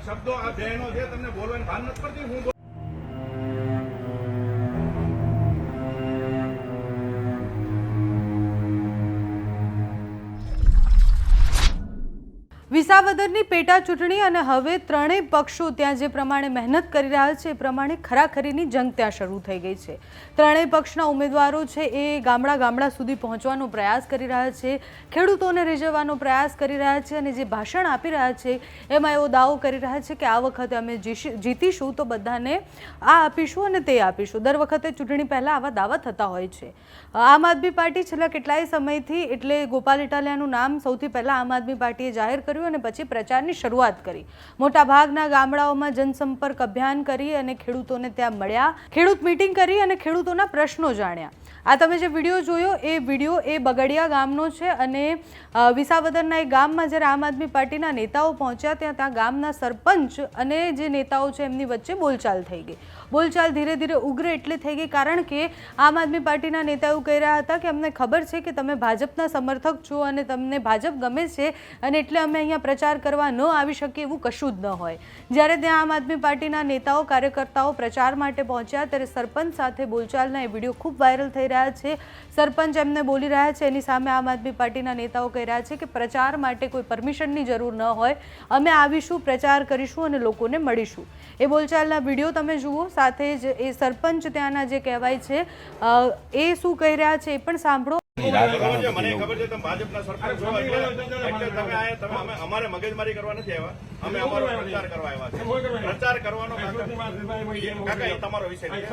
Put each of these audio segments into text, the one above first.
શબ્દો આ બહેનો છે તમને બોલવાની ભાન નથી પડતી હું વિસાવદરની પેટા ચૂંટણી અને હવે ત્રણેય પક્ષો ત્યાં જે પ્રમાણે મહેનત કરી રહ્યા છે એ પ્રમાણે ખરાખરીની જંગ ત્યાં શરૂ થઈ ગઈ છે। ત્રણેય પક્ષના ઉમેદવારો છે એ ગામડા સુધી પહોંચવાનો પ્રયાસ કરી રહ્યા છે, ખેડૂતોને રીઝવવાનો પ્રયાસ કરી રહ્યા છે અને જે ભાષણ આપી રહ્યા છે એમાં એવો દાવો કરી રહ્યા છે કે આ વખતે અમે જીતીશું તો બધાને આ આપીશું અને તે આપીશું। દર વખતે ચૂંટણી પહેલાં આવા દાવા થતા હોય છે। આમ આદમી પાર્ટી છેલ્લા કેટલાય સમયથી એટલે ગોપાલ ઇટાલિયાનું નામ સૌથી પહેલાં આમ આદમી પાર્ટીએ જાહેર કર્યું અને પછી પ્રચારની શરૂઆત કરી। મોટા ભાગના ગામડાઓમાં જનસંપર્ક અભિયાન કરી અને ખેડૂતોને ત્યાં મળ્યા, ખેડૂત મીટિંગ કરી અને ખેડૂતોના પ્રશ્નો જાણ્યા। આ તમે જે વિડીયો જોયો એ વિડીયો એ બગડિયા ગામનો છે અને વિસાવદરના એક ગામમાં જ્યારે આમ આદમી પાર્ટીના નેતાઓ પહોંચ્યા ત્યાં ગામના સરપંચ અને જે નેતાઓ છે એમની વચ્ચે બોલચાલ થઈ ગઈ। બોલચાલ ધીરે ધીરે ઉગ્ર એટલે થઈ ગઈ કારણ કે આમ આદમી પાર્ટીના નેતા એવું કહી રહ્યા હતા કે અમને ખબર છે કે તમે ભાજપના સમર્થક છો અને તમને ભાજપ ગમે છે અને એટલે અમે અહીંયા પ્રચાર કરવા ન આવી શકીએ એવું કશું જ ન હોય। જ્યારે ત્યાં આમ આદમી પાર્ટીના નેતાઓ કાર્યકર્તાઓ પ્રચાર માટે પહોંચ્યા ત્યારે સરપંચ સાથે બોલચાલના એ વિડીયો ખૂબ વાયરલ થઈ રહ્યા છે। સરપંચ એમને બોલી રહ્યા છે, એની સામે આમ આદમી પાર્ટીના નેતાઓ કહી રહ્યા છે કે પ્રચાર માટે કોઈ પરમિશનની જરૂર ન હોય, અમે આવીશું, પ્રચાર કરીશું અને લોકોને મળીશું। એ બોલચાલના વિડીયો તમે જુઓ, સાથે જ એ સરપંચ ત્યાંના જે કહેવાય છે એ શું કહી રહ્યા છે એ પણ સાંભળો। મને ખબર છે તમે ભાજપના સરપંચ છો એટલે તમે અમે અમારે મગજમારી કરવા નથી આવ્યા, અમે અમારો પ્રચાર કરવા આવ્યા છે। પ્રચાર કરવાનો કાકા એ તમારો વિષય નથી,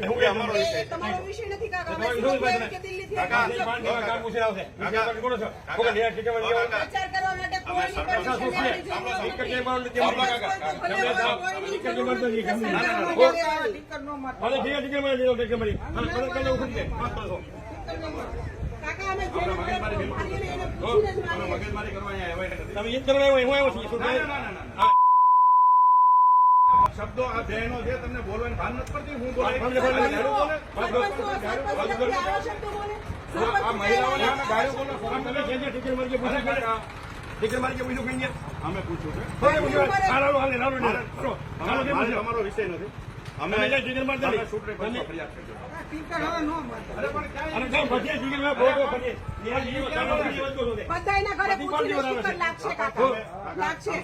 હું અમારો વિષય તમારો વિષય નથી કાકા, અમે સુરતમાં કે દિલ્હીથી પ્રચાર કરવા માટે કોઈ શબ્દો આ બહેનો છે તમને બોલવાની ભાન નથી પડતી હું અમે પૂછ્યું છે અમારો વિષય નથી, અમે ફરિયાદ કરજો। બધાના ઘરે પૂછીને સ્પીકર લાગશે કાકા, લાગશે।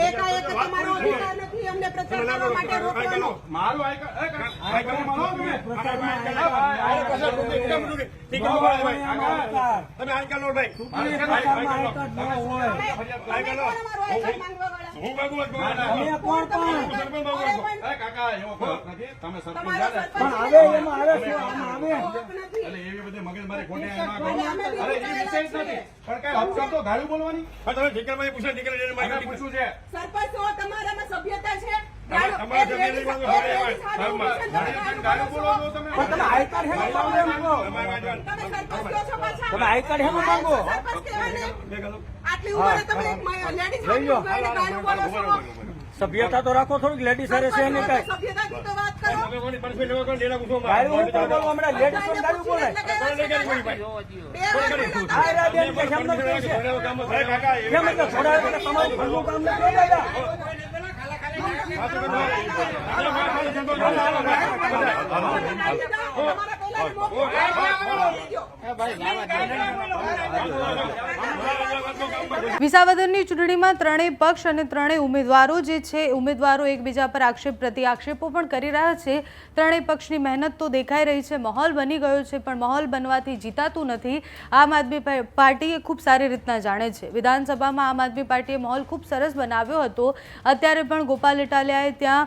એકાએક તમારો અધિકાર નથી અમને પ્રચાર કરવા માટે રોકવાનો। મારું તમે આઈકાર્ડ લો ભાઈ, હું કાકા એવો તમે સરપંચ એવી બધી મગજમારી ખોટી અરે એ વિષય જ નથી પણ કઈ હપ્તા તો ગાળું બોલવાની તમે ઠીકરભાઈ પૂછો ઠીકર પૂછવું છે સરપંચ તો તમારામાં સભ્યતા છે। સભ્યતા તો રાખો થોડીક, લેડીઝ હારે છે નહીં કઈ સભ્યતાની તો વાત કરો। વિસાવદરની ચૂંટણીમાં ત્રણેય પક્ષ અને ત્રણેય ઉમેદવારો જે છે ઉમેદવારો એકબીજા પર આક્ષેપ પ્રતિ આક્ષેપો પણ કરી રહ્યા છે। ત્રણેય પક્ષની મહેનત તો દેખાઈ રહી છે, માહોલ બની ગયો છે, પણ માહોલ બનવાથી જીતાતું નથી। આમ આદમી પાર્ટી ખૂબ સારી રીતના જાણે છે। વિધાનસભામાં આમ આદમી પાર્ટીએ માહોલ ખૂબ સરસ બનાવ્યો હતો, અત્યારે પણ ગોપાલ ઇટાલિયાએ ત્યાં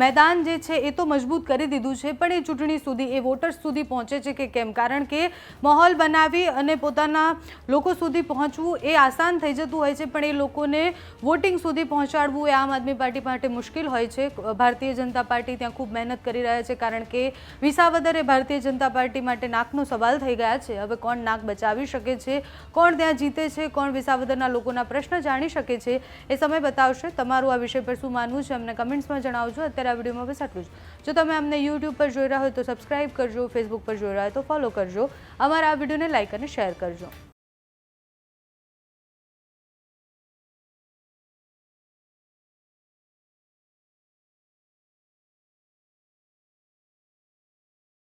મેદાન જે છે એ તો મજબૂત કરી દીધું છે, પણ એ ચૂંટણી સુધી એ વોટર્સ સુધી પહોંચે છે કે કેમ, કારણ કે માહોલ માહોલ બનાવી અને પોતાના લોકો સુધી પહોંચવું એ આસાન થઈ જતું હોય છે, પણ એ લોકોને વોટિંગ સુધી પહોંચાડવું એ આમ આદમી પાર્ટી માટે મુશ્કેલ હોય છે. ભારતીય જનતા પાર્ટી ત્યાં ખૂબ મહેનત કરી રહ્યા છે, કારણ કે વિસાવદર એ ભારતીય જનતા પાર્ટી માટે નાકનો સવાલ થઈ ગયા છે. હવે કોણ નાક બચાવી શકે છે, કોણ ત્યાં જીતે છે, કોણ વિસાવદરના લોકોના પ્રશ્ન જાણી શકે છે, એ સમય બતાવશે. તમારું આ વિષય પર શું માનવું છે અમને કમેન્ટ્સમાં જણાવજો. અત્યારે આ વિડીયોમાં બસ આટલું જ. જો તમે અમને યુટ્યુબ પર જોઈ રહ્યા હોય તો સબસ્ક્રાઇબ કરજો, ફેસબુક પર જોઈ રહ્યા હોય તો ફોલો કરજો, અમારા આ વિડીયોને લાઇક અને શેર કરજો.